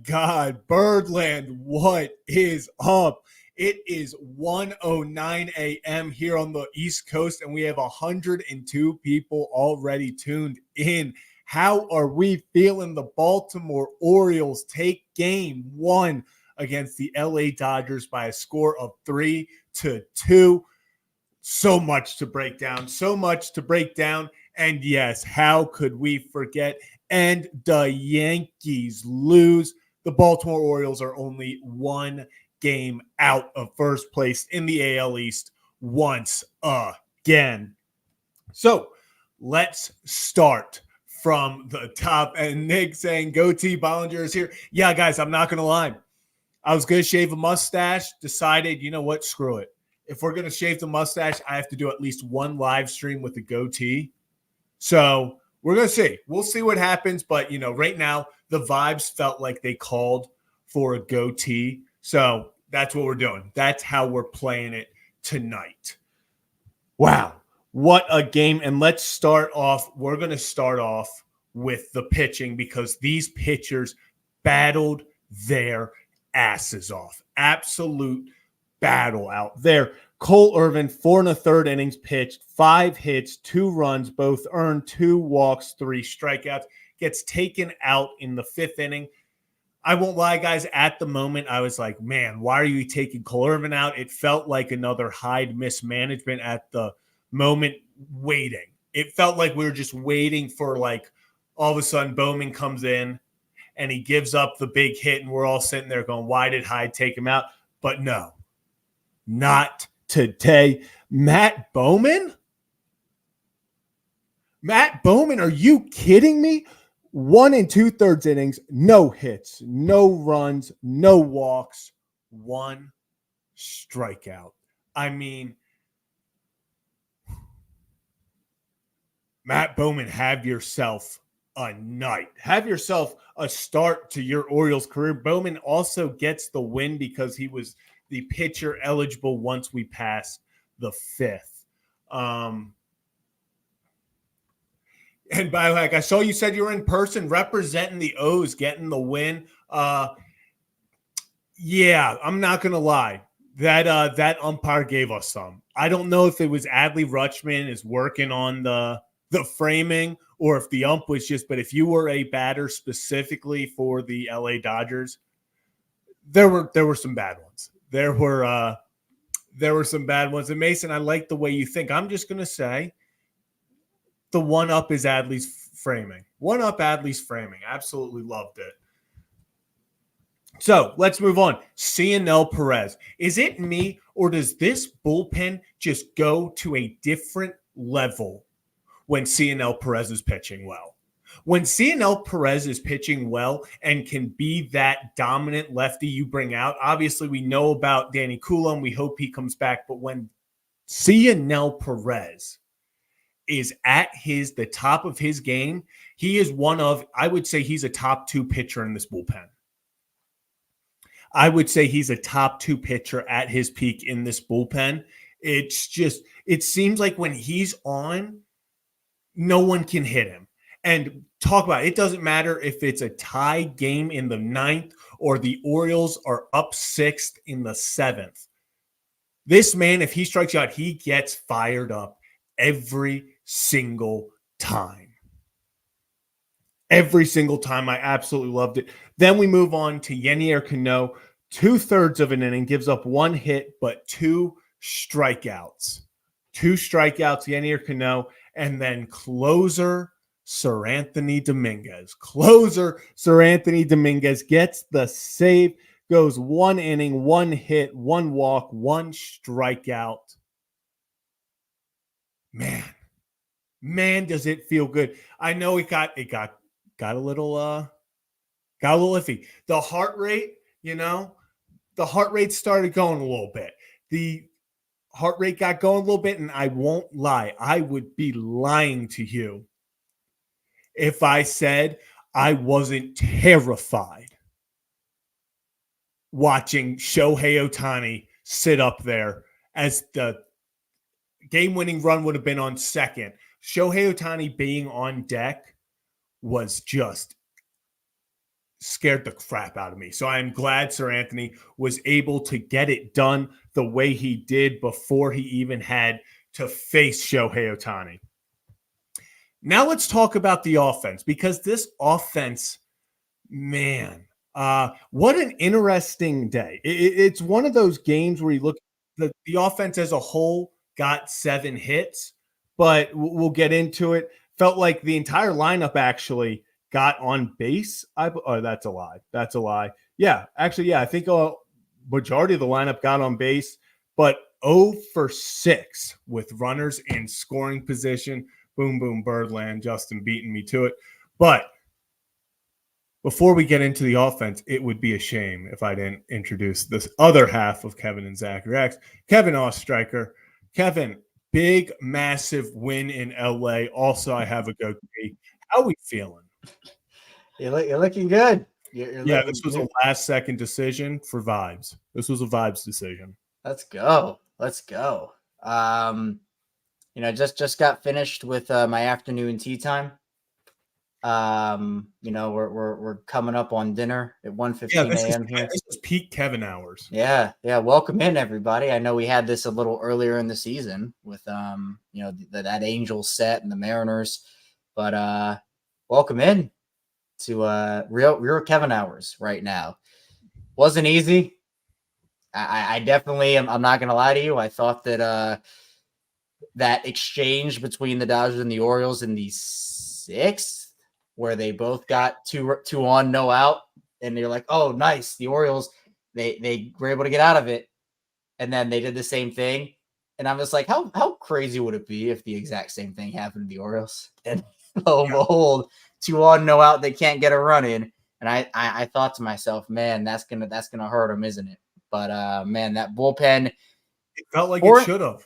God, Birdland, what is up? It is 1:09 a.m. here on the East Coast, and we have 102 people already tuned in. How are we feeling? The Baltimore Orioles take game one against the LA Dodgers by a score of 3-2. So much to break down, And yes, how could we forget? And the Yankees lose. The Baltimore Orioles are only one game out of first place in the AL East once again. So let's start from the top. And Nick saying, "Go T, Bollinger is here." Yeah, guys, I'm not going to lie. I was going to shave a mustache, decided, you know what, screw it. If we're going to shave the mustache, I have to do at least one live stream with a goatee. So we're going to see. We'll see what happens. But, right now, the vibes felt like they called for a goatee. So that's what we're doing. That's how we're playing it tonight. Wow. What a game. And let's start off. We're going to start off with the pitching because these pitchers battled their asses off. Absolute battle out there. Cole Irvin, 4 1/3 innings pitched, 5 hits, 2 runs, both earned, 2 walks, 3 strikeouts, gets taken out in the 5th inning. I won't lie, guys, at the moment, I was like, man, why are you taking Cole Irvin out? It felt like another Hyde mismanagement at the moment, waiting. It felt like we were just waiting for, all of a sudden Bowman comes in and he gives up the big hit, and we're all sitting there going, why did Hyde take him out? But no, not today. Matt Bowman? Are you kidding me? 1 2/3 innings, no hits, no runs, no walks, 1 strikeout. I mean, Matt Bowman, have yourself a night. Have yourself a start to your Orioles career. Bowman also gets the win because he was the pitcher eligible once we pass the 5th. And by the way, I saw you said you were in person representing the O's, getting the win. Yeah, I'm not gonna lie. That umpire gave us some. I don't know if it was Adley Rutschman is working on the framing or if the ump was just, but if you were a batter specifically for the LA Dodgers, there were some bad ones. There were some bad ones. And Mason, I like the way you think. I'm just gonna say the one up is Adley's framing. Absolutely loved it. So let's move on. Cionel Perez. Is it me or does this bullpen just go to a different level when Cionel Perez is pitching well? When Cionel Perez is pitching well and can be that dominant lefty you bring out, obviously we know about Danny Coulomb. We hope he comes back. But when Cionel Perez is at the top of his game, he is I would say he's a top 2 pitcher in this bullpen. I would say he's a top 2 pitcher at his peak in this bullpen. It's just, it seems like when he's on, no one can hit him. And talk about it. It doesn't matter if it's a tie game in the 9th or the Orioles are up 6th in the 7th. This man, if he strikes out, he gets fired up every single time. Every single time. I absolutely loved it. Then we move on to Yennier Cano. 2/3 of an inning, gives up 1 hit, but 2 strikeouts. 2 strikeouts, Yennier Cano. And then closer, Sir Anthony Dominguez. Gets the save, goes 1 inning, 1 hit, 1 walk, 1 strikeout. Man, does it feel good. I know it got a little iffy. The heart rate, the heart rate started going a little bit. The heart rate got going a little bit, and I won't lie. I would be lying to you if I said I wasn't terrified watching Shohei Ohtani sit up there as the game-winning run would have been on second. Shohei Ohtani being on deck was just scared the crap out of me. So I'm glad Sir Anthony was able to get it done the way he did before he even had to face Shohei Ohtani. Now let's talk about the offense, because this offense, man, what an interesting day. It's one of those games where you look, the offense as a whole got 7 hits, but we'll get into it. Felt like the entire lineup actually got on base. Oh, that's a lie. That's a lie. Yeah, actually, yeah, I think a majority of the lineup got on base, but 0 for 6 with runners in scoring position. Boom, boom, Birdland. Justin beating me to it. But before we get into the offense, it would be a shame if I didn't introduce this other half of Kevin and Zachary X, Kevin Ostreicher. Kevin, big, massive win in LA. Also, I have a goatee. How are we feeling? You're looking good. You're yeah, this was a last-second decision for vibes. This was a vibes decision. Let's go. Just got finished with my afternoon tea time. We're coming up on dinner at 1:15 a.m. here. This is peak Kevin hours. Yeah. Welcome in, everybody. I know we had this a little earlier in the season with that Angels set and the Mariners, but welcome in to real Kevin hours right now. Wasn't easy. I definitely am. I'm not gonna lie to you. I thought that that exchange between the Dodgers and the Orioles in the 6th, where they both got two on, no out, and you're like, oh, nice. The Orioles, they were able to get out of it, and then they did the same thing, and I'm just like, how crazy would it be if the exact same thing happened to the Orioles? And lo and behold, 2 on, no out, they can't get a run in, and I thought to myself, man, that's gonna hurt them, isn't it? But man, that bullpen, it felt like it should have.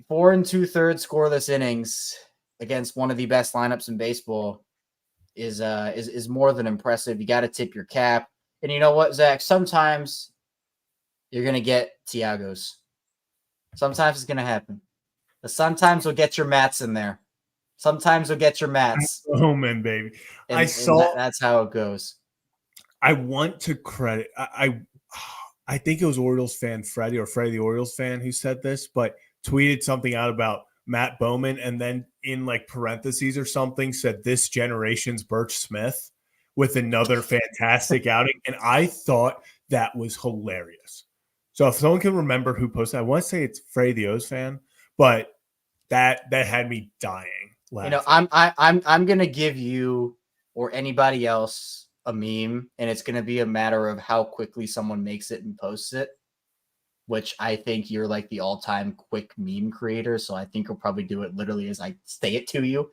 4 2/3 scoreless innings against one of the best lineups in baseball is more than impressive. You got to tip your cap. And you know what, Zach? Sometimes you're gonna get Tiagos. Sometimes it's gonna happen. But sometimes we'll get your Mats in there. Sometimes we'll get your Mats. Oh man, baby! And that's how it goes. I want to credit. I think it was Orioles fan Freddie the Orioles fan who said this, but tweeted something out about Matt Bowman, and then in like parentheses or something said this generation's Birch Smith with another fantastic outing. And I thought that was hilarious. So if someone can remember who posted, I want to say it's Freddie the O's fan, but that had me dying laughing. I'm gonna give you or anybody else a meme, and it's going to be a matter of how quickly someone makes it and posts it, which I think you're like the all-time quick meme creator, so I think you'll probably do it literally as I say it to you.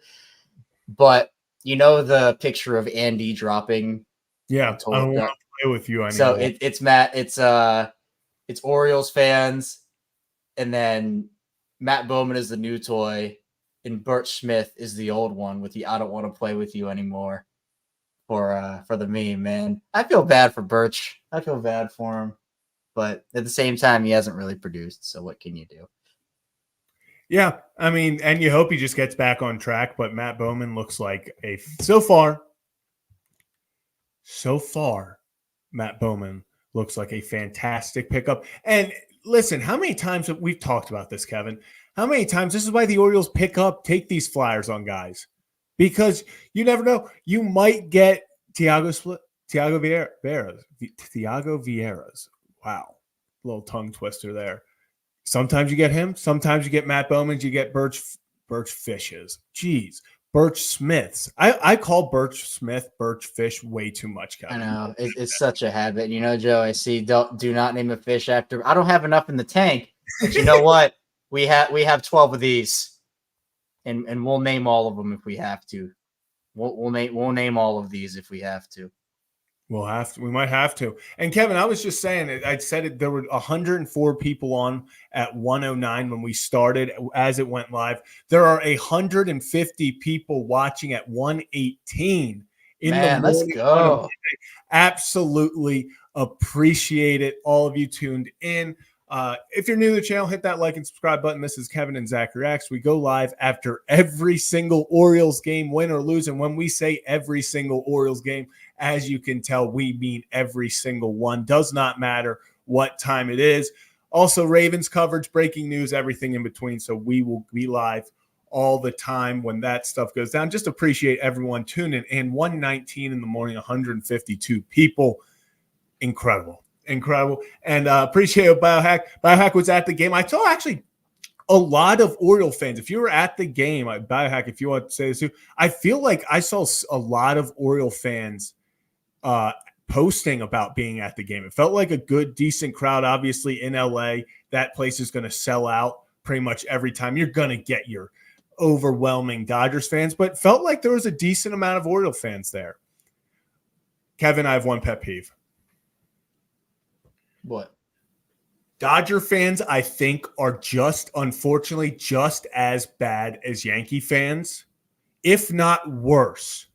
But you know the picture of Andy dropping? Yeah, I don't want to play with you anymore. So it's Matt, it's Orioles fans, and then Matt Bowman is the new toy, and Birch Smith is the old one with the I don't want to play with you anymore. For the meme, man. I feel bad for Birch. I feel bad for him. But at the same time, he hasn't really produced. So what can you do? Yeah, I mean, and you hope he just gets back on track. But Matt Bowman looks like so far, Matt Bowman looks like a fantastic pickup. And listen, how many times have we've talked about this, Kevin? How many times? This is why the Orioles take these flyers on guys. Because you never know. You might get Thiago Vieira's. Wow. Little tongue twister there. Sometimes you get him. Sometimes you get Matt Bowman's. You get Birch Fishes. Jeez. Birch Smiths. I call Birch Smith Birch Fish way too much, Kevin. I know. It's such a habit. You know, Joe, I see do not name a fish after. I don't have enough in the tank. But you know what? We have 12 of these. And we'll name all of them if we have to. We'll name all of these if we have to. We'll have to. We might have to. And Kevin, I was just saying, I said it. There were 104 people on at 109 when we started. As it went live, there are 150 people watching at 118 in the morning. Let's go. Absolutely appreciate it. All of you tuned in. If you're new to the channel, hit that like and subscribe button. This is Kevin and Zachary X. We go live after every single Orioles game, win or lose. And when we say every single Orioles game, As you can tell, we mean every single one. Does not matter what time it is. Also, Ravens coverage, breaking news, everything in between. So we will be live all the time when that stuff goes down. Just appreciate everyone tuning in. 1:19 in the morning, 152 people. Incredible. And appreciate Biohack. Biohack was at the game. I saw actually a lot of Oriole fans. If you were at the game, Biohack, if you want to say this too, I feel like I saw a lot of Oriole fans posting about being at the game. It felt like a good, decent crowd. Obviously, in LA, that place is going to sell out pretty much every time. You're going to get your overwhelming Dodgers fans, but felt like there was a decent amount of Oriole fans there. Kevin, I have one pet peeve. What? Dodger fans, I think, are unfortunately, just as bad as Yankee fans, if not worse,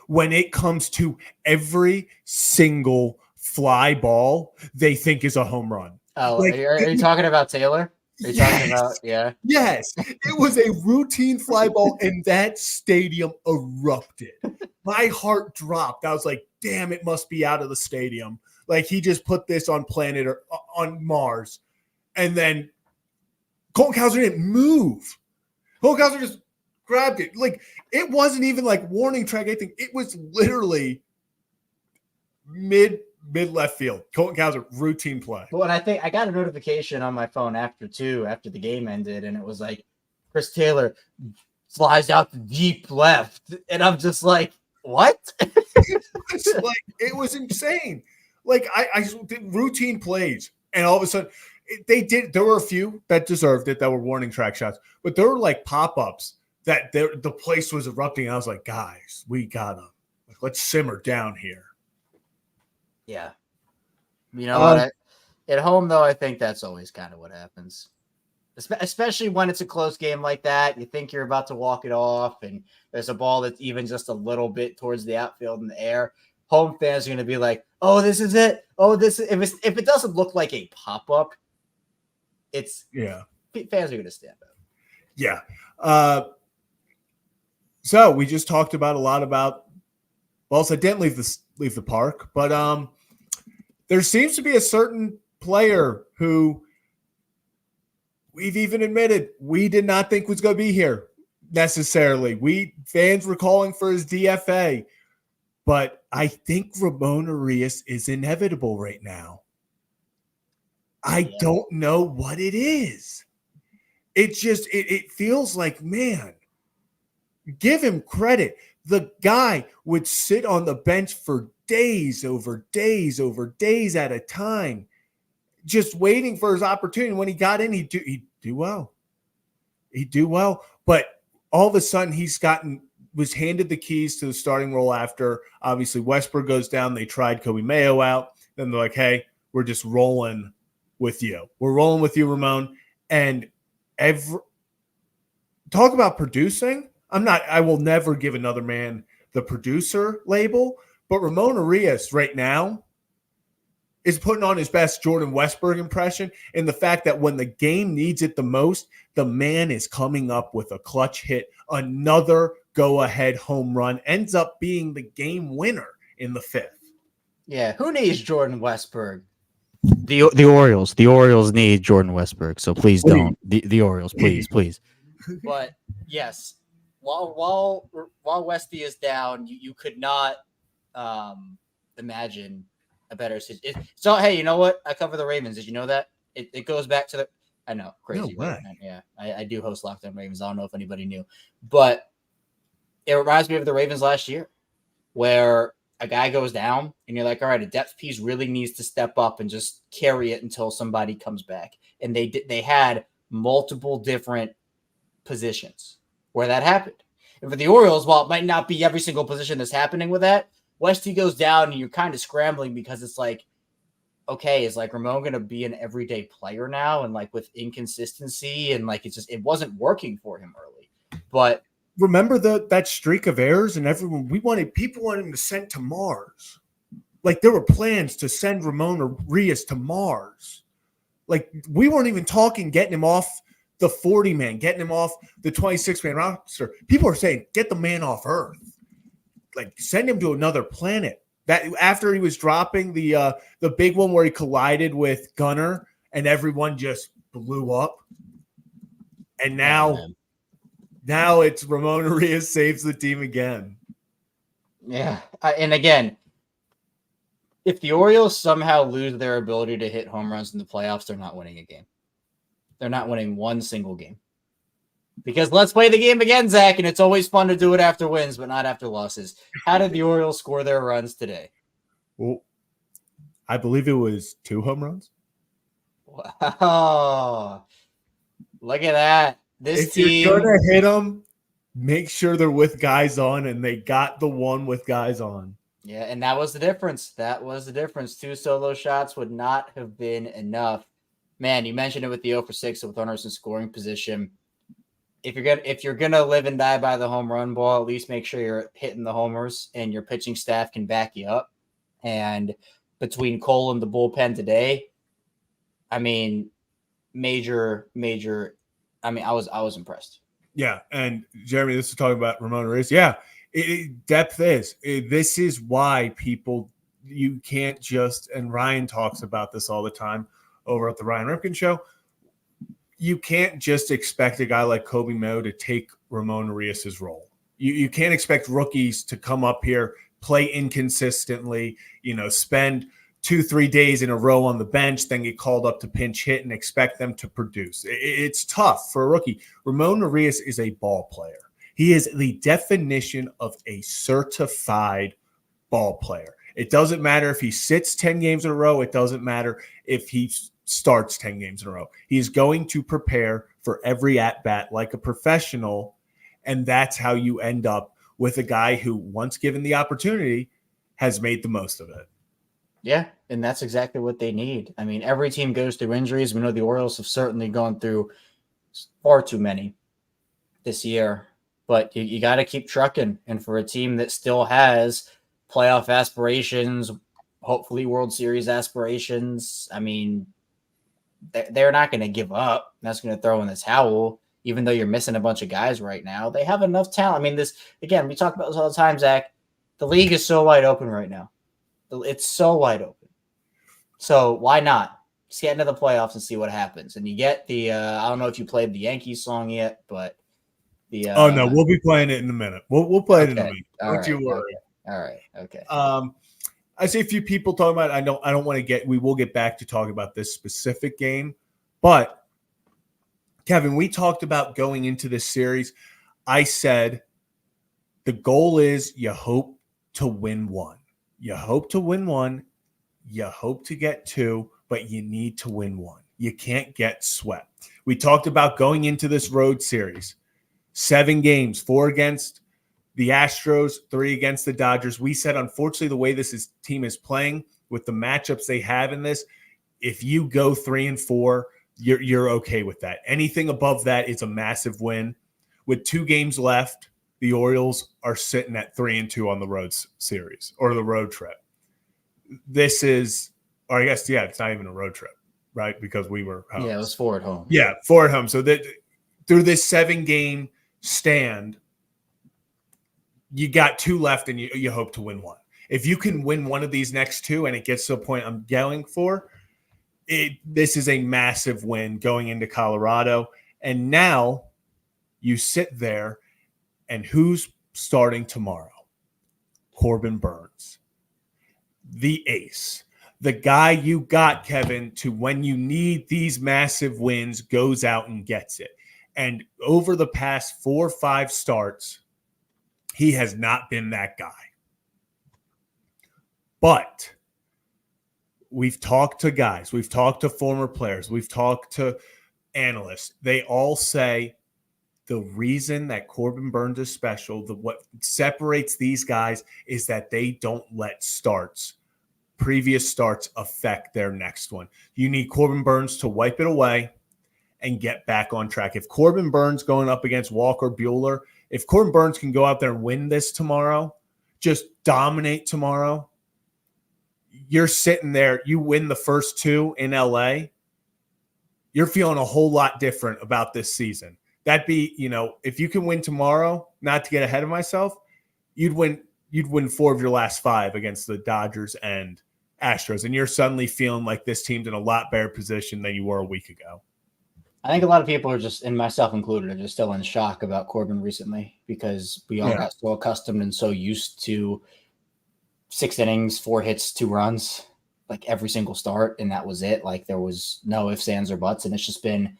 when it comes to every single fly ball they think is a home run. Oh, like, are you talking about Taylor? Are you talking about, yeah? Yes. It was a routine fly ball, and that stadium erupted. My heart dropped. I was like, damn, it must be out of the stadium. Like, he just put this on planet or on Mars. And then Colton Cowser didn't move. Colton Cowser just grabbed it. Like, it wasn't even like warning track, anything. It was literally mid left field. Colton Cowser, routine play. Well, and I think I got a notification on my phone after the game ended, and it was like Chris Taylor flies out to deep left. And I'm just like, what? It was insane. Like, I did routine plays, and all of a sudden there were a few that deserved it that were warning track shots, but there were like pop-ups that the place was erupting. And I was like, guys, we gotta let's simmer down here. Yeah. You know what? At home, though, I think that's always kind of what happens. Especially when it's a close game like that. You think you're about to walk it off, and there's a ball that's even just a little bit towards the outfield in the air. Home fans are going to be like, oh, this is it. Oh, this is – if it doesn't look like a pop-up, it's – yeah. Fans are going to stand up. Yeah. So we just talked about a lot about – well, so I didn't leave the park, but there seems to be a certain player who we've even admitted we did not think was going to be here necessarily. Fans were calling for his DFA, but I think Ramon Urias is inevitable right now. I don't know what it is. It just it feels like, man, give him credit. The guy would sit on the bench for days over days at a time, just waiting for his opportunity. When he got in, he'd do well. He'd do well. But all of a sudden, was handed the keys to the starting role after, obviously, Westbrook goes down. They tried Kobe Mayo out. Then they're like, hey, we're just rolling with you. We're rolling with you, Ramon. And talk about producing. I will never give another man the producer label, but Ramon Urias right now is putting on his best Jordan Westbrook impression, in the fact that when the game needs it the most, the man is coming up with a clutch hit, another go-ahead home run, ends up being the game winner in the fifth. Yeah, who needs Jordan Westbrook? The Orioles. The Orioles need Jordan Westbrook, so please don't. The Orioles, please. But yes, while Westy is down, you could not imagine a better situation. So hey, you know what? I cover the Ravens. Did you know that? It goes back to the. I know, crazy. No way. Yeah, I do host Locked On Ravens. I don't know if anybody knew, but it reminds me of the Ravens last year, where a guy goes down and you're like, all right, a depth piece really needs to step up and just carry it until somebody comes back. And they had multiple different positions where that happened. And for the Orioles, while it might not be every single position that's happening with that, Westy goes down and you're kind of scrambling, because it's like, okay, is like Ramon going to be an everyday player now? And like with inconsistency and like, it wasn't working for him early. But remember that streak of errors, and people wanted him to send to Mars. Like, there were plans to send Ramon Urias to Mars. Like, we weren't even talking getting him off the 40-man, getting him off the 26-man roster. People are saying, get the man off Earth. Like, send him to another planet. That after he was dropping the big one where he collided with Gunnar and everyone just blew up. And now it's Ramon Urias saves the team again. Yeah. And again, if the Orioles somehow lose their ability to hit home runs in the playoffs, they're not winning a game. They're not winning one single game. Because let's play the game again, Zach, and it's always fun to do it after wins, but not after losses. How did the Orioles score their runs today? Well, I believe it was 2 home runs. Wow. Look at that. This team. You're going to hit them, make sure they're with guys on, and they got the one with guys on. Yeah, and that was the difference. That was the difference. 2 solo shots would not have been enough. Man, you mentioned it with the 0 for 6 with runners in scoring position. If you're gonna live and die by the home run ball, at least make sure you're hitting the homers and your pitching staff can back you up. And between Cole and the bullpen today, I mean, major. I mean, I was impressed. Yeah, and Jeremy, this is talking about Ramon Urias. Yeah, depth is. This is why you can't just, and Ryan talks about this all the time over at the Ryan Ripken Show, you can't just expect a guy like Kobe Mo to take Ramon Urias' role. You can't expect rookies to come up here, play inconsistently, spend 2-3 days in a row on the bench, then get called up to pinch hit and expect them to produce. It's tough for a rookie. Ramon Urias is a ball player. He is the definition of a certified ball player. It doesn't matter if he sits 10 games in a row. It doesn't matter if he starts 10 games in a row. He's going to prepare for every at-bat like a professional, and that's how you end up with a guy who, once given the opportunity, has made the most of it. Yeah, and that's exactly what they need. I mean, every team goes through injuries. We know the Orioles have certainly gone through far too many this year, but you got to keep trucking. And for a team that still has playoff aspirations, hopefully World Series aspirations, I mean, they're not going to give up. That's going to throw in the towel, even though you're missing a bunch of guys right now. They have enough talent. I mean, we talk about this all the time, Zach. The league is so wide open right now. It's so wide open. So why not? Just get into the playoffs and see what happens. And you get the I don't know if you played the Yankees song yet, but the oh no, we'll be playing it in a minute. We'll play it in a minute. Don't you worry. Okay. All right. Okay. I see a few people talking about it. I don't want to we will get back to talking about this specific game. But Kevin, we talked about going into this series. I said the goal is you hope to win one. You hope to win one. You hope to get 2, but you need to win one. You can't get swept. We talked about going into this road series. 7 games, 4 against the Astros, 3 against the Dodgers. We said, unfortunately, the way team is playing with the matchups they have in this, if you go 3-4, you're okay with that. Anything above that is a massive win. With 2 games left, the Orioles are sitting at 3-2 on the road series or the road trip. This is, or I guess, yeah, it's not even a road trip, right? Because we were home. Yeah, it was 4 at home. Yeah, 4 at home. So that through this 7-game stand, you got 2 left and you hope to win 1. If you can win one of these next 2 and it gets to a point I'm yelling for, this is a massive win going into Colorado. And now you sit there, and who's starting tomorrow? Corbin Burnes, the ace, the guy you got, Kevin, to when you need these massive wins, goes out and gets it. And over the past 4 or 5 starts, he has not been that guy. But we've talked to guys, we've talked to former players, we've talked to analysts. They all say the reason that Corbin Burnes is special, what separates these guys is that they don't let previous starts affect their next one. You need Corbin Burnes to wipe it away and get back on track. If Corbin Burnes going up against Walker Buehler, if Corbin Burnes can go out there and win this tomorrow, just dominate tomorrow, you're sitting there, you win the first 2 in LA, you're feeling a whole lot different about this season. That'd be, if you can win tomorrow, not to get ahead of myself, you'd win you'd win 4 of your last 5 against the Dodgers and Astros, and you're suddenly feeling like this team's in a lot better position than you were a week ago. I think a lot of people are just, and myself included, are just still in shock about Corbin recently because we all got so accustomed and so used to 6 innings, 4 hits, 2 runs, like every single start, and that was it. Like there was no ifs, ands, or buts, and it's just been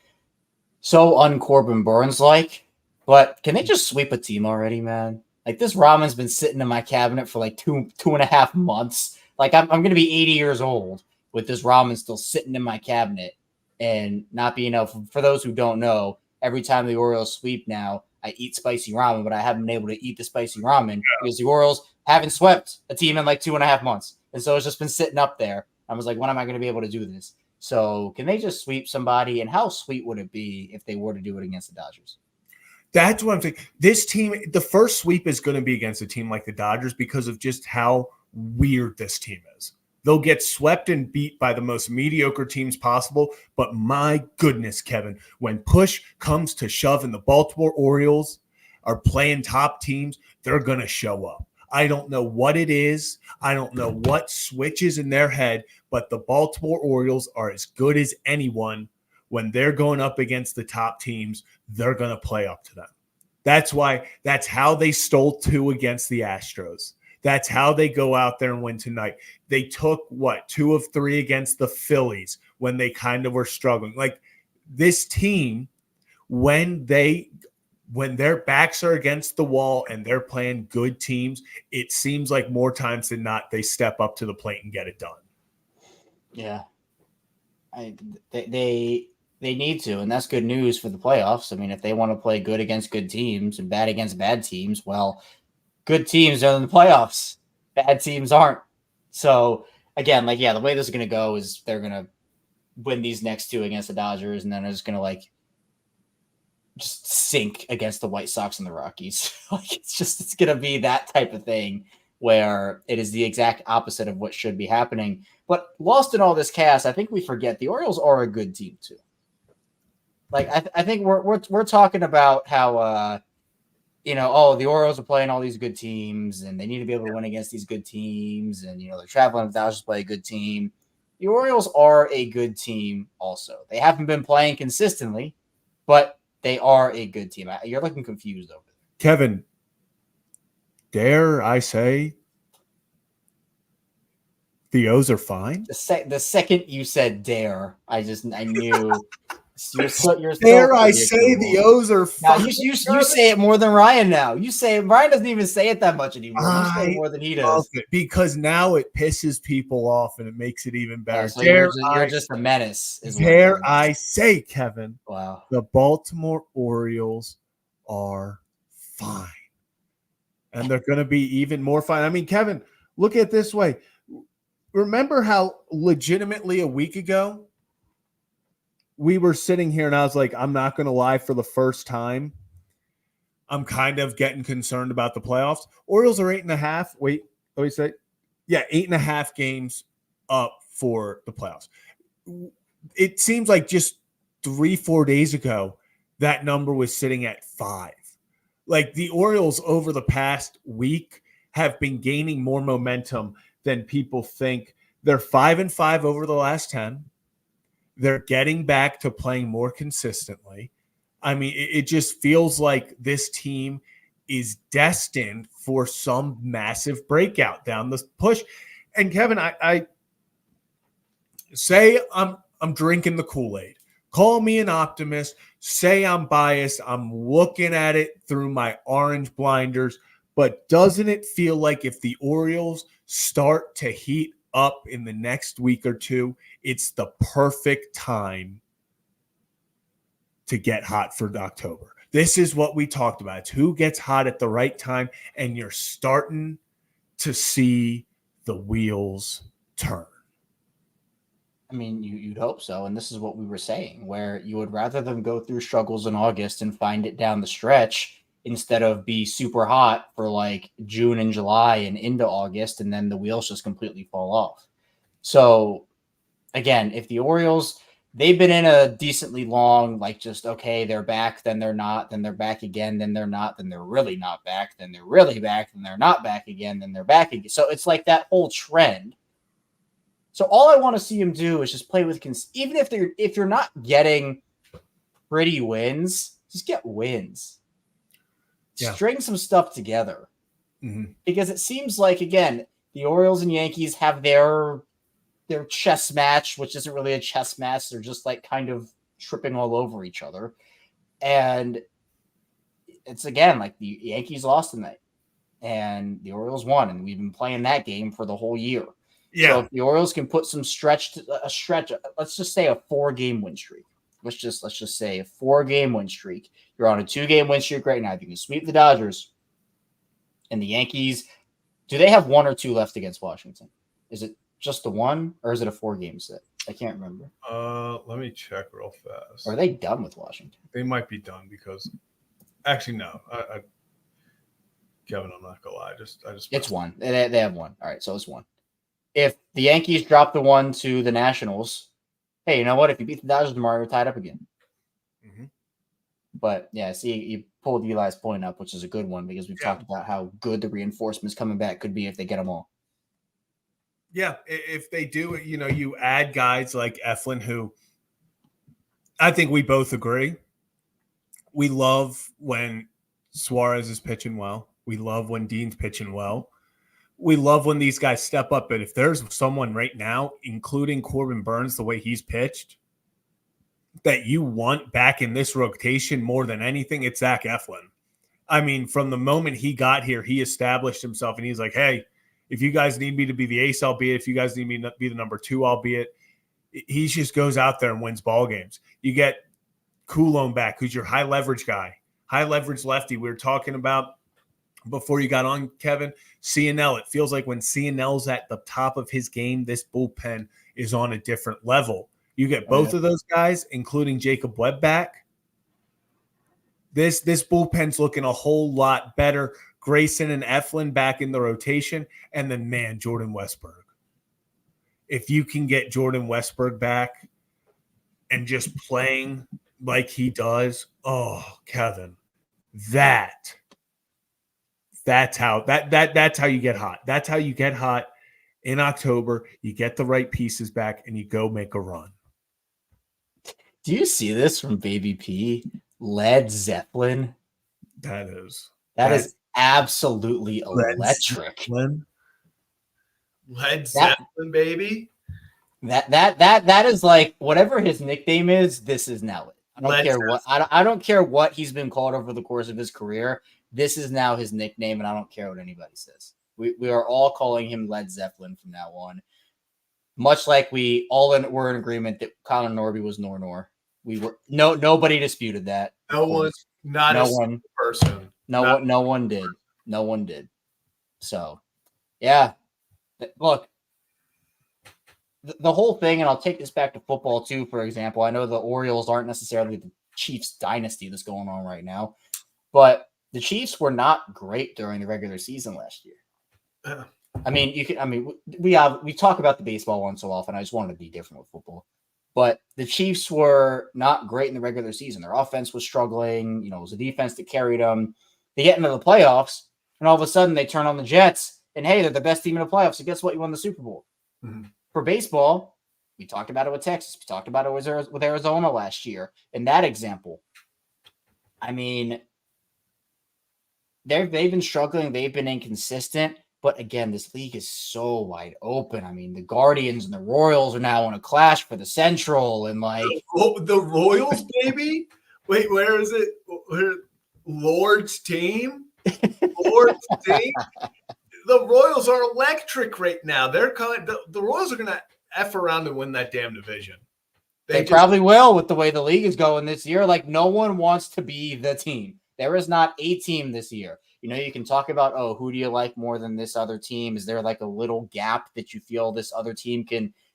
so un-Corbin Burns-like. But can they just sweep a team already, man? Like this ramen's been sitting in my cabinet for like two and a half months. Like I'm going to be 80 years old with this ramen still sitting in my cabinet and not being able. For those who don't know, every time the Orioles sweep now, I eat spicy ramen, but I haven't been able to eat the spicy ramen because the Orioles haven't swept a team in like 2.5 months. And so it's just been sitting up there. I was like, when am I going to be able to do this? So can they just sweep somebody? And how sweet would it be if they were to do it against the Dodgers? That's what I'm saying. This team, the first sweep is going to be against a team like the Dodgers because of just how weird this team is. They'll get swept and beat by the most mediocre teams possible. But my goodness, Kevin, when push comes to shove and the Baltimore Orioles are playing top teams, they're going to show up. I don't know what it is. I don't know what switches in their head, but the Baltimore Orioles are as good as anyone. When they're going up against the top teams, they're going to play up to them. That's how they stole 2 against the Astros. That's how they go out there and win tonight. They took 2 of 3 against the Phillies when they kind of were struggling. Like this team, when their backs are against the wall and they're playing good teams, it seems like more times than not, they step up to the plate and get it done. Yeah. They need to, and that's good news for the playoffs. I mean, if they want to play good against good teams and bad against bad teams, well, good teams are in the playoffs. Bad teams aren't. So, again, the way this is going to go is they're going to win these next 2 against the Dodgers, and then they're just going to, just sink against the White Sox and the Rockies. It's going to be that type of thing where it is the exact opposite of what should be happening. But lost in all this chaos, I think we forget the Orioles are a good team too. I think we're talking about how the Orioles are playing all these good teams and they need to be able to win against these good teams, and they're traveling to Dallas to play a good team. The Orioles are a good team also. They haven't been playing consistently, but they are a good team. You're looking confused over there. Kevin, dare I say the O's are fine? The second you said dare, I knew you're dare I say the O's are fine? Now, you say it more than Ryan now. Ryan doesn't even say it that much anymore. You say it more than he does. Because now it pisses people off and it makes it even better. So you're just a menace. Dare I say, Kevin, wow, the Baltimore Orioles are fine. And they're going to be even more fine. I mean, Kevin, look at it this way. Remember how legitimately a week ago we were sitting here and I was like, I'm not going to lie, for the first time, I'm kind of getting concerned about the playoffs. Orioles are 8.5. Wait, let me say, 8.5 games up for the playoffs. It seems like just 3-4 days ago, that number was sitting at 5. Like the Orioles over the past week have been gaining more momentum than people think. They're 5-5 over the last 10. They're getting back to playing more consistently. I mean, it just feels like this team is destined for some massive breakout down the push. And Kevin, I say I'm drinking the Kool-Aid. Call me an optimist. Say I'm biased. I'm looking at it through my orange blinders. But doesn't it feel like if the Orioles start to heat up in the next week or two, it's the perfect time to get hot for October? This is what we talked about. It's who gets hot at the right time, and you're starting to see the wheels turn. I mean, you'd hope so. And this is what we were saying, where you would rather them go through struggles in August and find it down the stretch instead of be super hot for June and July and into August, and then the wheels just completely fall off. So, again, if the Orioles they've been in a decently long, like just, okay, they're back, then they're not, then they're back again, then they're not, then they're really not back, then they're really back, then they're not back again, then they're back again. So it's like that whole trend. So all I want to see him do is just play with, even if you're not getting pretty wins, just get wins. Yeah. String some stuff together. Mm-hmm. Because it seems like, again, the Orioles and Yankees have their chess match, which isn't really a chess match. They're just like kind of tripping all over each other. And it's, again, like the Yankees lost tonight and the Orioles won. And we've been playing that game for the whole year. Yeah. So if the Orioles can put some stretch, let's just say a 4-game win streak. Let's just say a 4-game win streak. You're on a 2-game win streak right now. If you can sweep the Dodgers and the Yankees, do they have 1 or 2 left against Washington? Is it just the 1 or is it a 4-game set? I can't remember. Let me check real fast. Are they done with Washington? They might be done because actually no. Kevin, I'm not gonna lie. I just It's 1. They have 1. All right, so it's 1. If the Yankees drop the 1 to the Nationals, hey, you know what? If you beat the Dodgers tomorrow, you're tied up again. Mm-hmm. But yeah, see, you pulled Eli's point up, which is a good one because we've talked about how good the reinforcements coming back could be if they get them all. Yeah, if they do, you add guys like Eflin, who I think we both agree. We love when Suarez is pitching well. We love when Dean's pitching well. We love when these guys step up. But if there's someone right now, including Corbin Burns, the way he's pitched, that you want back in this rotation more than anything, it's Zach Eflin. I mean, from the moment he got here, he established himself, and he's like, hey, if you guys need me to be the ace, I'll be it. If you guys need me to be the number 2, I'll be it. He just goes out there and wins ball games. You get Coulomb back, who's your high leverage guy, high leverage lefty. We were talking about before you got on, Kevin, CNL. It feels like when CNL's at the top of his game, this bullpen is on a different level. You get both of those guys, including Jacob Webb, back. This bullpen's looking a whole lot better. Grayson and Eflin back in the rotation. And then, man, Jordan Westburg. If you can get Jordan Westburg back and just playing like he does, oh, Kevin, that's how you get hot. That's how you get hot in October. You get the right pieces back and you go make a run. Do you see this from Baby P? Led Zeppelin. That is absolutely electric. Led Zeppelin, baby. That is like whatever his nickname is. This is now it. I don't care what he's been called over the course of his career. This is now his nickname, and I don't care what anybody says. We are all calling him Led Zeppelin from now on. Much like we all were in agreement that Connor Norby was Nor. We were nobody disputed that. No one person. No one did. No one did. So, yeah. Look, the whole thing, and I'll take this back to football too, for example. I know the Orioles aren't necessarily the Chiefs dynasty that's going on right now, but the Chiefs were not great during the regular season last year. I mean, we talk about the baseball one so often. I just wanted to be different with football. But the Chiefs were not great in the regular season. Their offense was struggling. It was a defense that carried them. They get into the playoffs, and all of a sudden they turn on the Jets, and hey, they're the best team in the playoffs. So guess what? You won the Super Bowl. Mm-hmm. For baseball, we talked about it with Texas. We talked about it with Arizona last year. In that example, I mean, they've been struggling. They've been inconsistent. But again, this league is so wide open. I mean, the Guardians and the Royals are now in a clash for the Central, and like the Royals, baby. Wait, where is it? Lord's team. Lord's team. The Royals are electric right now. They're the Royals are going to F around and win that damn division. They probably will with the way the league is going this year. Like, no one wants to be the team. There is not a team this year. You can talk about, who do you like more than this other team? Is there like a little gap that you feel this other team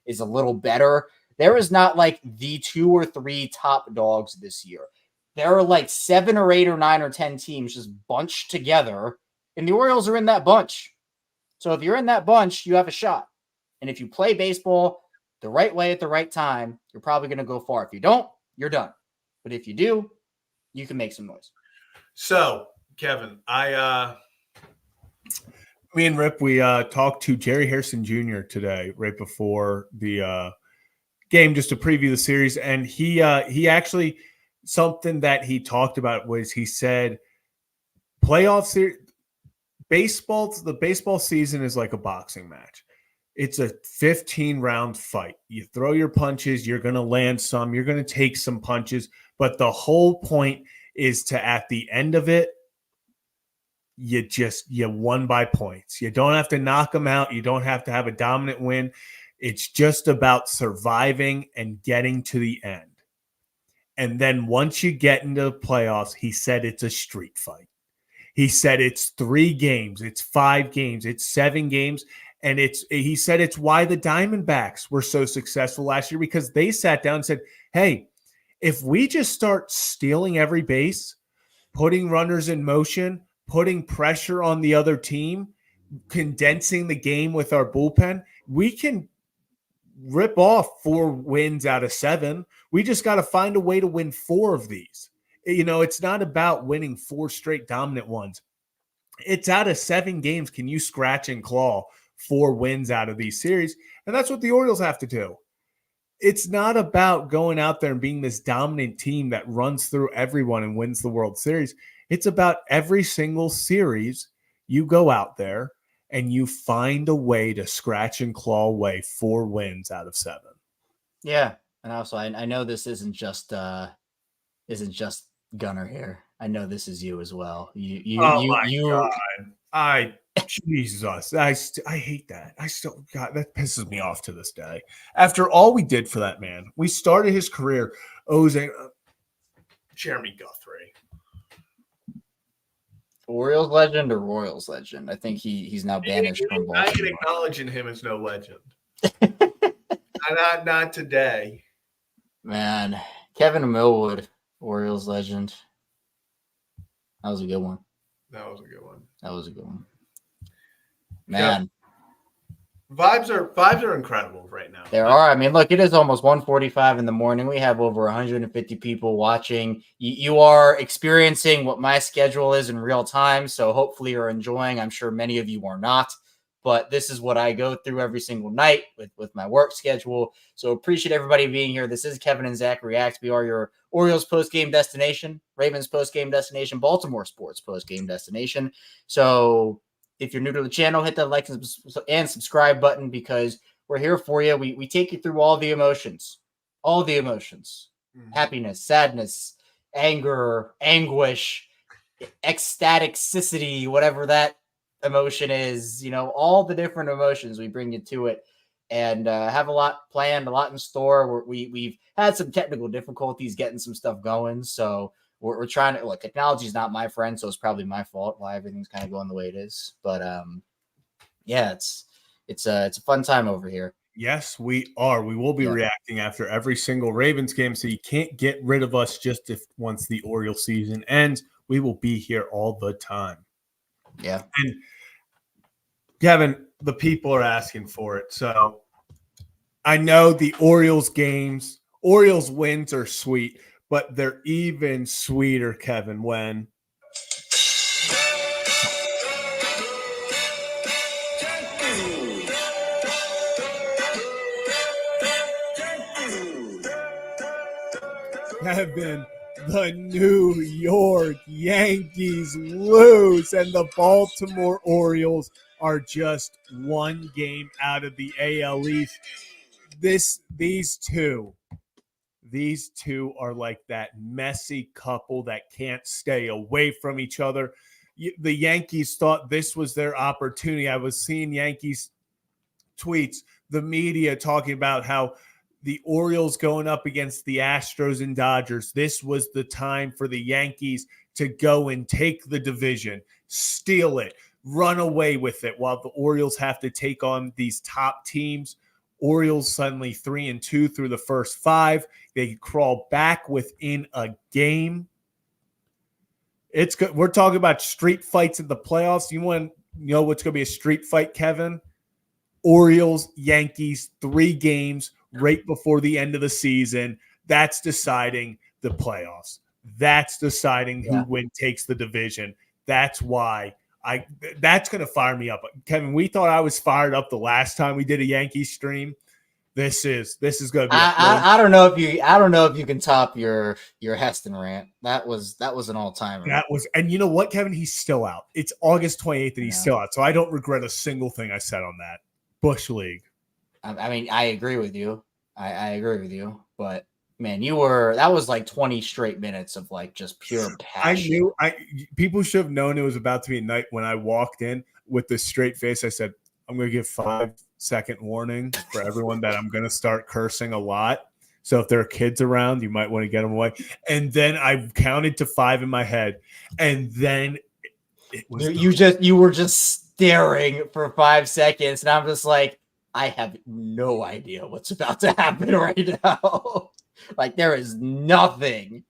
is a little better? There is not like the 2 or 3 top dogs this year. There are like 7 or 8 or 9 or 10 teams just bunched together, and the Orioles are in that bunch. So if you're in that bunch, you have a shot. And if you play baseball the right way at the right time, you're probably going to go far. If you don't, you're done. But if you do, you can make some noise. So, Kevin, me and Rip, we talked to Jerry Harrison Jr. today, right before the game, just to preview the series, and he actually, something that he talked about was, he said playoff series, the baseball season is like a boxing match. It's a 15-round fight. You throw your punches, you're going to land some, you're going to take some punches, but the whole point is to, at the end of it, you won by points. You don't have to knock them out. You don't have to have a dominant win. It's just about surviving and getting to the end. And then once you get into the playoffs, he said it's a street fight. He said it's 3 games, it's 5 games, it's 7 games. And he said it's why the Diamondbacks were so successful last year, because they sat down and said, hey, if we just start stealing every base, putting runners in motion, putting pressure on the other team, condensing the game with our bullpen, we can rip off 4 wins out of 7. We just got to find a way to win 4 of these. It's not about winning 4 straight dominant ones. It's out of 7 games. Can you scratch and claw 4 wins out of these series? And that's what the Orioles have to do. It's not about going out there and being this dominant team that runs through everyone and wins the World Series. It's about every single series you go out there and you find a way to scratch and claw away 4 wins out of 7. Yeah. And also, I know this isn't just Gunner here. I know this is you as well. God. Jesus. I hate that. God, that pisses me off to this day. After all we did for that man, we started his career Jeremy Guthrie. Orioles legend or Royals legend? I think he's now banished from Baltimore. I ain't acknowledging him as no legend. not today. Man, Kevin Millwood, Orioles legend. That was a good one. That was a good one. Man. Yeah. Vibes are incredible right now. There are. I mean, look, it is almost 1:45 in the morning. We have over 150 people watching. You are experiencing what my schedule is in real time, so hopefully you're enjoying. I'm sure many of you are not, but this is what I go through every single night with my work schedule. So appreciate everybody being here. This is Kevin and Zach React. We are your Orioles post-game destination, Ravens post-game destination, Baltimore sports post-game destination. So if you're new to the channel, hit that like and subscribe button, because we're here for you. We take you through all the emotions, happiness, sadness, anger, anguish, ecstaticity, whatever that emotion is, all the different emotions. We bring you to it and have a lot planned, a lot in store. We've had some technical difficulties getting some stuff going. So we're trying to look. Technology is not my friend, so it's probably my fault why everything's kind of going the way it is. But yeah, it's a fun time over here. Yes, we are. We will be reacting after every single Ravens game, so you can't get rid of us just once the Orioles season ends. We will be here all the time. Yeah. And Kevin, the people are asking for it. So I know the Orioles wins are sweet, but they're even sweeter, Kevin, when Kevin, the New York Yankees lose, and the Baltimore Orioles are just 1 game out of the AL East. These two are like that messy couple that can't stay away from each other. The Yankees thought this was their opportunity. I was seeing Yankees tweets, the media talking about how the Orioles going up against the Astros and Dodgers, this was the time for the Yankees to go and take the division, steal it, run away with it, while the Orioles have to take on these top teams. Orioles suddenly 3-2 through the first 5. They crawl back within a game. It's good. We're talking about street fights in the playoffs. You want to know what's going to be a street fight, Kevin? Orioles, Yankees, 3 games, right before the end of the season. That's deciding the playoffs. That's deciding who takes the division. That's why that's going to fire me up. Kevin, we thought I was fired up the last time we did a Yankees stream. This is going to be. I don't know if you can top your Heston rant. That was an all timer. That was, and you know what, Kevin? He's still out. It's August 28th, and he's still out. So I don't regret a single thing I said on that. Bush League. I mean, I agree with you. I agree with you, but man, that was like 20 straight minutes of like just pure passion. People should have known it was about to be night when I walked in with this straight face. I said, I'm going to give 5-second warning for everyone that I'm going to start cursing a lot. So if there are kids around, you might want to get them away. And then I counted to 5 in my head. And then it was you were just staring for 5 seconds. And I'm just like, I have no idea what's about to happen right now. Like there is nothing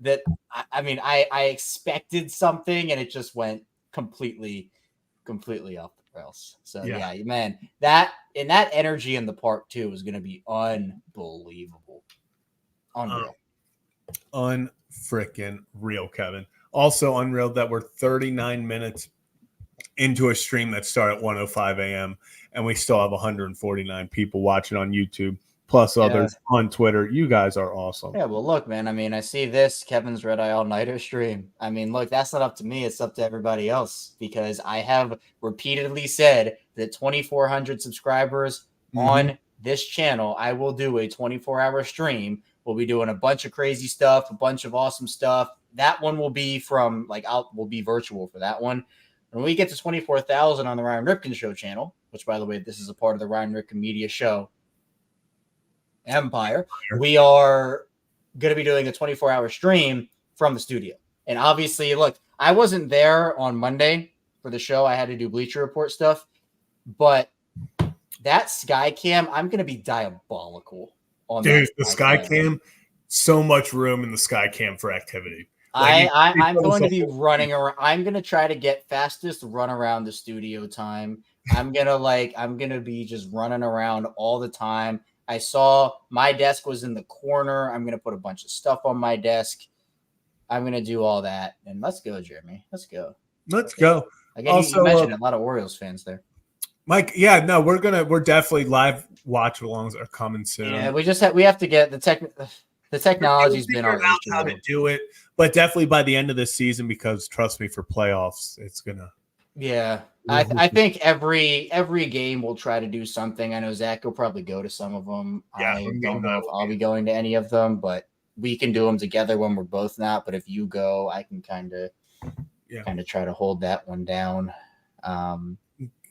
that I expected something and it just went completely off the rails. So yeah, man, that energy in the park too is going to be unbelievable. Unreal. Unfreaking real, Kevin. Also unreal that we're 39 minutes into a stream that started at 1:05 a.m. and we still have 149 people watching on YouTube, plus others on Twitter. You guys are awesome. Yeah, well, look, man. I mean, I see this Kevin's Red Eye All Nighter stream. I mean, look, that's not up to me. It's up to everybody else because I have repeatedly said that 2,400 subscribers on this channel, I will do a 24-hour stream. We'll be doing a bunch of crazy stuff, a bunch of awesome stuff. That one will be will be virtual for that one. When we get to 24,000 on the Ryan Ripken Show channel, which, by the way, this is a part of the Ryan Ripken Media Show empire, we are going to be doing a 24-hour stream from the studio. And obviously, look, I wasn't there on Monday for the show. I had to do Bleacher Report stuff. But that Skycam, I'm going to be diabolical on that. Dude, the Skycam, so much room in the Skycam for activity. I'm going to be running around. I'm going to try to get fastest run around the studio time. I'm going to be just running around all the time. I saw my desk was in the corner. I'm going to put a bunch of stuff on my desk. I'm going to do all that. And let's go, Jeremy. Let's go. Again, also, you mentioned a lot of Orioles fans there. Mike, we're definitely live watch alongs are coming soon. Yeah, we have to get the technology's been our issue. How to do it, but definitely by the end of this season, because trust me, for playoffs, it's gonna. Yeah, I think every game we'll try to do something. I know Zach will probably go to some of them. Yeah, I don't know if I'll be going to any of them, but we can do them together when we're both not. But if you go, I can kind of try to hold that one down.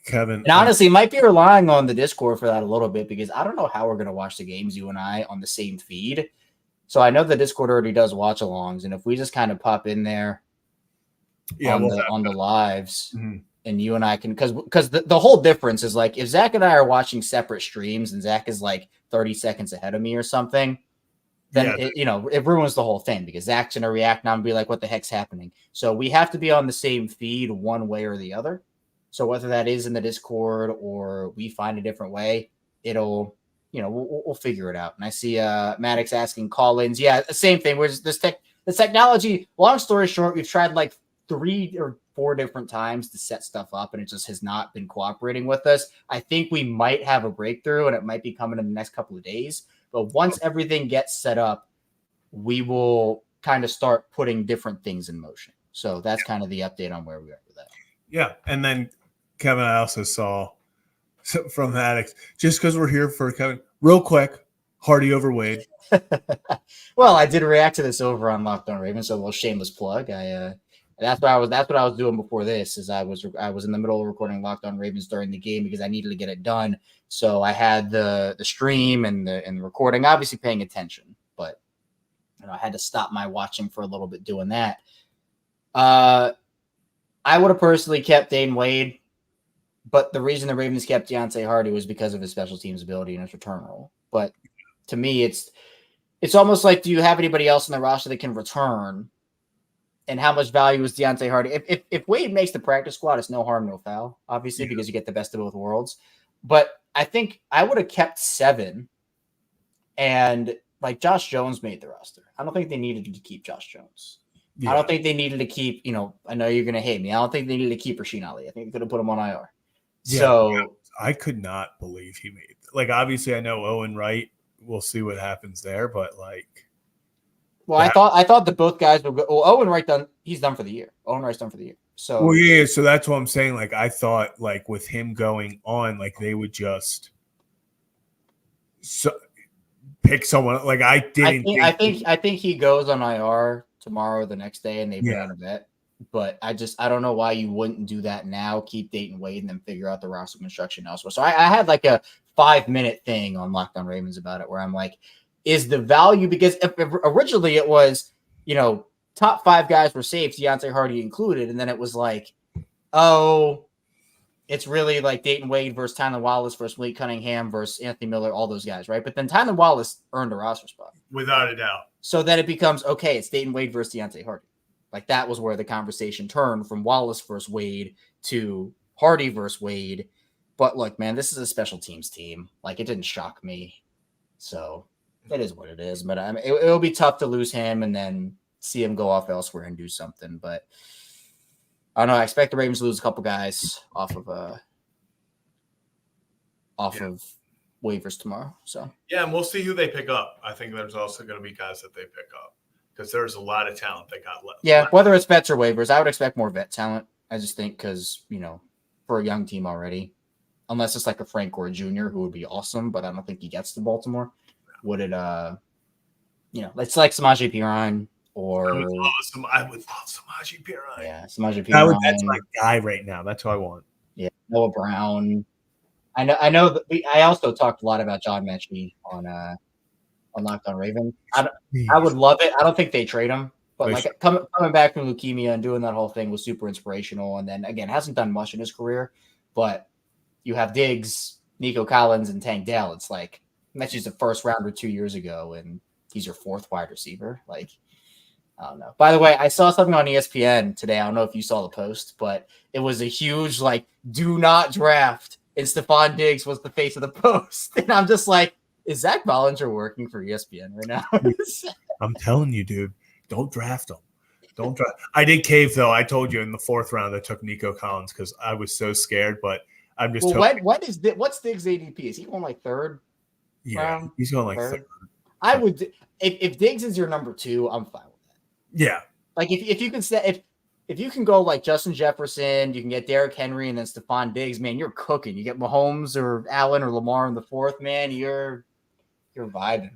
Kevin, and honestly, might be relying on the Discord for that a little bit because I don't know how we're going to watch the games, you and I, on the same feed. So I know the Discord already does watch alongs, and if we just kind of pop in there on the lives, and you and I can, because the whole difference is like if Zach and I are watching separate streams and Zach is like 30 seconds ahead of me or something, then it ruins the whole thing because Zach's going to react and I'm going to be like, what the heck's happening? So we have to be on the same feed one way or the other. So whether that is in the Discord or we find a different way, it'll, we'll figure it out. And I see Maddox asking call-ins. Yeah, same thing. Where's the technology? Long story short, we've tried like 3 or 4 different times to set stuff up, and it just has not been cooperating with us. I think we might have a breakthrough, and it might be coming in the next couple of days. But once everything gets set up, we will kind of start putting different things in motion. So that's kind of the update on where we are with that. Yeah, and then Kevin, I also saw from Maddox, just because we're here for Kevin, real quick, Hardy over Wade. Well, I did react to this over on Locked On Ravens, so a little shameless plug. That's what I was doing before this. Is I was in the middle of recording Locked On Ravens during the game because I needed to get it done. So I had the stream and the recording, obviously paying attention, but I had to stop my watching for a little bit doing that. I would have personally kept Dane Wade, but the reason the Ravens kept Deontay Hardy was because of his special teams ability and his return role. But to me, it's almost like, do you have anybody else in the roster that can return? And how much value is Deontay Hardy? If Wade makes the practice squad, it's no harm, no foul, obviously, because you get the best of both worlds. But I think I would have kept 7 And like Josh Jones made the roster. I don't think they needed to keep Josh Jones. Yeah. I don't think they needed to keep, I know you're going to hate me. I don't think they needed to keep Rasheed Ali. I think they could have put him on IR. Yeah, So I could not believe he made like obviously I know Owen Wright. We'll see what happens there, but like well, I thought that both guys would go. Well, Owen Wright he's done for the year. Owen Wright's done for the year. So well, yeah, so that's what I'm saying. Like I thought like with him going on, like they would just pick someone like I didn't I think he goes on IR tomorrow or the next day and they bring in a vet. But I don't know why you wouldn't do that now. Keep Dayton Wade and then figure out the roster construction elsewhere. So I had like a 5-minute thing on Locked On Ravens about it where I'm like, is the value because if originally it was, top 5 guys were safe, Deontay Hardy included, and then it was like, oh, it's really like Dayton Wade versus Tyler Wallace versus Malik Cunningham versus Anthony Miller, all those guys, right? But then Tyler Wallace earned a roster spot. Without a doubt. So then it becomes, okay, it's Dayton Wade versus Deontay Hardy. Like that was where the conversation turned from Wallace versus Wade to Hardy versus Wade. But look, man, this is a special teams team. Like it didn't shock me. So it is what it is. But I mean, it'll be tough to lose him and then see him go off elsewhere and do something. But I don't know. I expect the Ravens to lose a couple guys off of waivers tomorrow. So yeah, and we'll see who they pick up. I think there's also going to be guys that they pick up because there's a lot of talent they got left. Yeah, whether it's vets or waivers, I would expect more vet talent. I just think because for a young team already, unless it's like a Frank or a Junior who would be awesome, but I don't think he gets to Baltimore. Would it? It's like Samaje Perine or I would love Samaje Perine. Yeah, Samaje Perine. That's my guy right now. That's who I want. Yeah, Noah Brown. I know that I also talked a lot about John Mechie on Locked On Ravens. I would love it. I don't think they trade him, but like coming back from leukemia and doing that whole thing was super inspirational. And then again, hasn't done much in his career, but you have Diggs, Nico Collins, and Tank Dell. It's like Mechie's a first rounder 2 years ago, and he's your 4th wide receiver. Like, I don't know. By the way, I saw something on ESPN today. I don't know if you saw the post, but it was a huge like, do not draft. And Stephon Diggs was the face of the post. And I'm just like, is Zach Bollinger working for ESPN right now? I'm telling you, dude, don't draft him. Don't draft. I did cave though. I told you in the 4th round I took Nico Collins because I was so scared. But I'm just. Well, what's Diggs' ADP? Is he going like 3rd? Yeah, round? He's going like 3rd. I would if Diggs is your number 2, I'm fine with that. Yeah, like if you can set if you can go like Justin Jefferson, you can get Derrick Henry and then Stephon Diggs, man, you're cooking. You get Mahomes or Allen or Lamar in the 4th, man, you're vibing.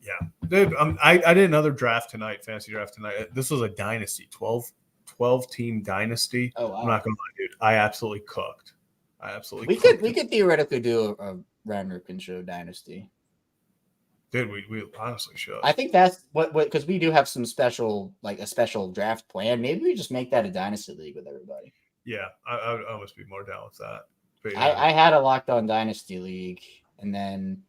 Yeah, dude. I did another draft tonight, fantasy draft tonight. This was a dynasty, 12 team dynasty. Oh, wow. I'm not gonna lie, dude. I absolutely cooked. We could theoretically do a Ryan Ripken show dynasty. Dude, we honestly should. I think that's what because we do have some special a special draft plan. Maybe we just make that a dynasty league with everybody. Yeah, I would almost be more down with that. But yeah. I had a Locked On Dynasty league, and then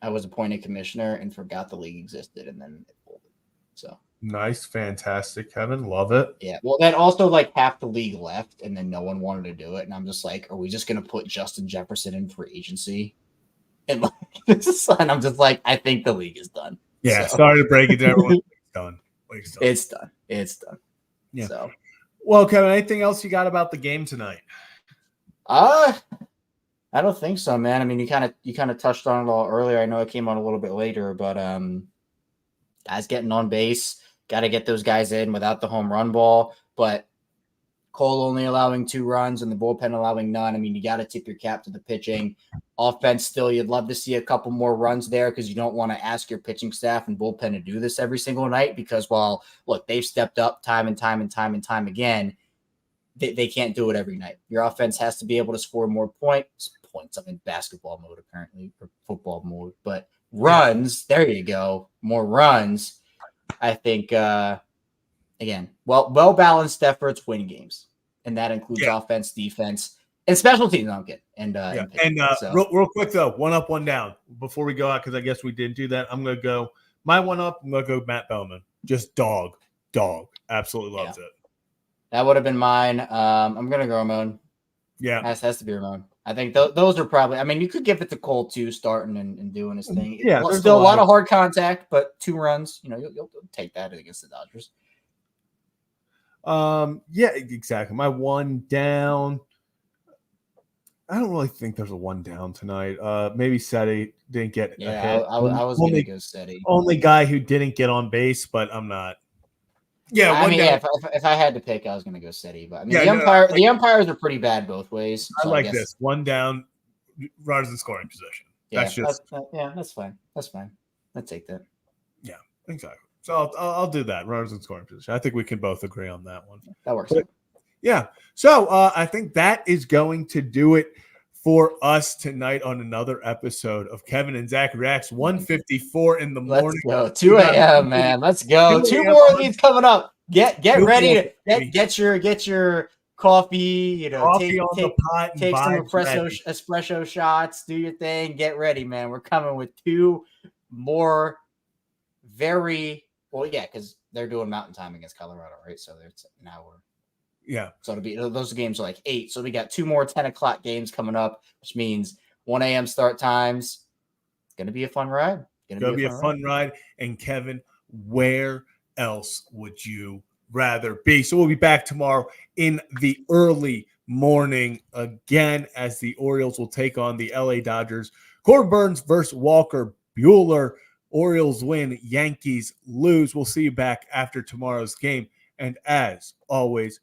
I was appointed commissioner and forgot the league existed, and then it folded. So nice, fantastic, Kevin, love it. Yeah, well, then also like half the league left, and then no one wanted to do it, and I'm just like, are we just gonna put Justin Jefferson in free agency? And I'm just like, I think the league is done. Yeah, sorry to break it to everyone. It's done. It's done. Yeah. So, well, Kevin, anything else you got about the game tonight? I don't think so, man. I mean, you kind of touched on it all earlier. I know it came on a little bit later, but guys getting on base, got to get those guys in without the home run ball. But Cole only allowing 2 runs and the bullpen allowing none. I mean, you got to tip your cap to the pitching. Offense still, you'd love to see a couple more runs there because you don't want to ask your pitching staff and bullpen to do this every single night because, well, look, they've stepped up time and time again. They can't do it every night. Your offense has to be able to score more points. I'm in basketball mode apparently, or football mode, but runs, there you go, more runs. I think, again, well-balanced efforts win games, and that includes offense, defense, and special teams. I'm kidding. Real quick though, 1 up, 1 down before we go out because I guess we didn't do that. I'm gonna go my 1 up. I'm gonna go Matt Bowman. Just dog, absolutely loves it. That would have been mine. I'm gonna go Ramon. Yeah, has to be Ramon. I think those are probably. I mean, you could give it to Cole too, starting and doing his thing. Yeah, Well, there's still a a lot lot of hard contact, but 2 runs. You'll take that against the Dodgers. Yeah, exactly. My one down. I don't really think there's a one down tonight. Maybe Seti didn't get a Yeah, hit. I was going to go steady. Only guy who didn't get on base, but I'm not. Yeah, I one mean, down. yeah. If I had to pick, I was going to go steady. But I mean, Yeah, the umpires are pretty bad both ways. I So like guess, this. One down, runners in scoring position. Yeah, That's just that's fine. That's fine. I'll take that. yeah, exactly. So I'll do that. Runners in scoring position. I think we can both agree on that one. That works. But, yeah. So I think that is going to do it for us tonight on another episode of Kevin and Zach Reacts. 1:54 in the morning. Let's go. 2 a.m. man. Let's go. 2 more of these coming up. Get ready to get your coffee. Coffee on the pot. Take some espresso shots. Do your thing. Get ready, man. We're coming with 2 more because they're doing Mountain Time against Colorado, right? So there's an hour. Yeah. So those games are like 8. So we got 2 more 10 o'clock games coming up, which means 1 a.m. start times. It's going to be a fun ride. Gonna be a fun ride. And Kevin, where else would you rather be? So we'll be back tomorrow in the early morning again as the Orioles will take on the LA Dodgers. Corbin Burns versus Walker Buehler. Orioles win, Yankees lose. We'll see you back after tomorrow's game. And as always,